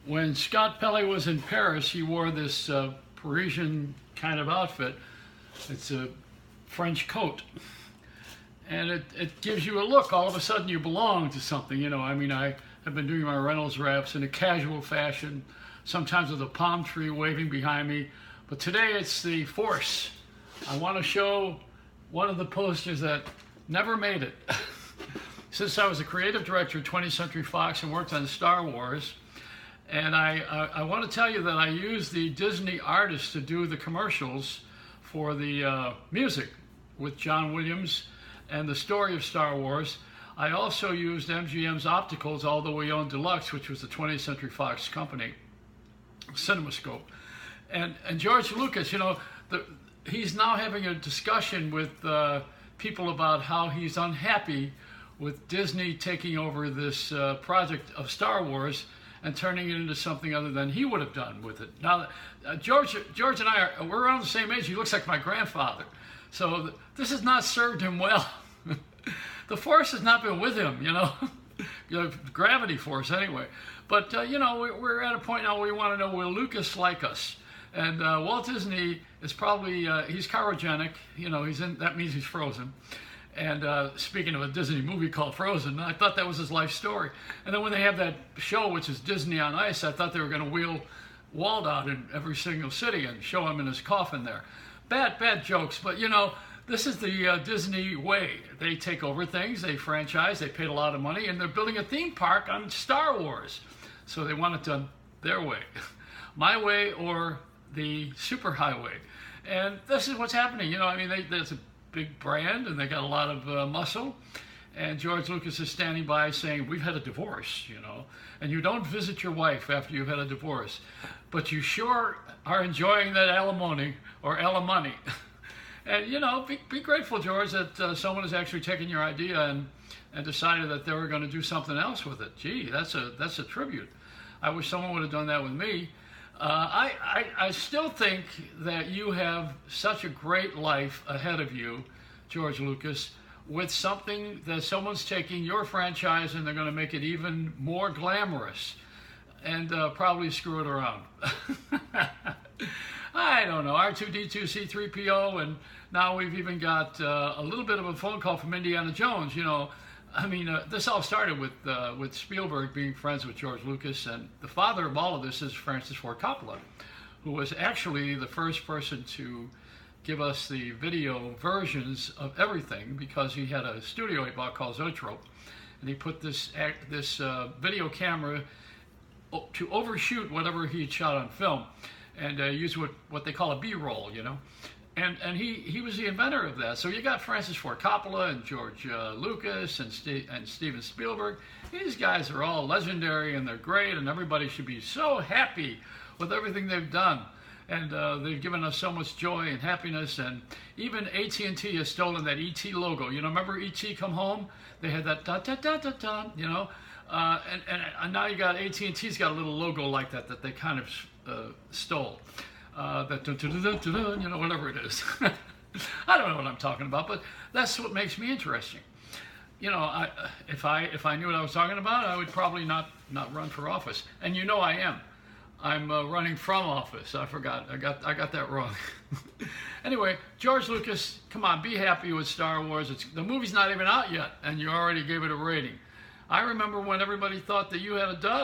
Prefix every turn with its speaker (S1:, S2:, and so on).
S1: When Scott Pelley was in Paris, he wore this Parisian kind of outfit. It's a French coat. And it gives you a look. All of a sudden you belong to something, you know. I mean, I have been doing my Reynolds raps in a casual fashion, sometimes with a palm tree waving behind me. But today it's the Force. I want to show one of the posters that never made it. Since I was a creative director at 20th Century Fox and worked on Star Wars, and I want to tell you that I used the Disney artists to do the commercials for the music with John Williams and the story of Star Wars. I also used MGM's opticals, although we owned Deluxe, which was the 20th Century Fox company, CinemaScope. And George Lucas, you know, he's now having a discussion with people about how he's unhappy with Disney taking over this project of Star Wars and turning it into something other than he would have done with it. Now, George and I we're around the same age. He looks like my grandfather. So this has not served him well. The Force has not been with him, you know. The gravity force, anyway. But, you know, we're at a point now where we want to know, will Lucas like us? And Walt Disney is probably, he's cryogenic. You know, that means he's frozen. And speaking of a Disney movie called Frozen, I thought that was his life story. And then when they have that show, which is Disney on Ice, I thought they were going to wheel Walt out in every single city and show him in his coffin there. Bad jokes, but you know, this is the Disney way. They take over things, they franchise, they paid a lot of money, and they're building a theme park on Star Wars. So they want it done their way. My way or the superhighway. And this is what's happening. You know, I mean, there's a big brand and they got a lot of muscle, and George Lucas is standing by saying, we've had a divorce, you know, and you don't visit your wife after you've had a divorce, but you sure are enjoying that alimony or alimony. And you know, be grateful, George, that someone has actually taken your idea and decided that they were going to do something else with it. Gee, that's a tribute. I wish someone would have done that with me. I still think that you have such a great life ahead of you, George Lucas, with something that someone's taking your franchise and they're going to make it even more glamorous and probably screw it around. I don't know, R2-D2, C3PO, and now we've even got a little bit of a phone call from Indiana Jones, you know. I mean, this all started with Spielberg being friends with George Lucas, and the father of all of this is Francis Ford Coppola, who was actually the first person to give us the video versions of everything, because he had a studio he bought called Zoetrope, and he put this video camera to overshoot whatever he had shot on film, and use what they call a B-roll, you know. And he was the inventor of that. So you got Francis Ford Coppola and George Lucas and Steven Spielberg. These guys are all legendary and they're great, and everybody should be so happy with everything they've done. And they've given us so much joy and happiness. And even AT&T has stolen that ET logo. You know, remember ET Come Home? They had that da-da-da-da-da, you know. And now you got AT&T's got a little logo like that they kind of stole. That you know, whatever it is. I don't know what I'm talking about, but that's what makes me interesting. You know, if I knew what I was talking about, I would probably not run for office. And you know I am. I'm running from office. I forgot. I got that wrong. Anyway, George Lucas, come on, be happy with Star Wars. The movie's not even out yet, and you already gave it a rating. I remember when everybody thought that you had a dud.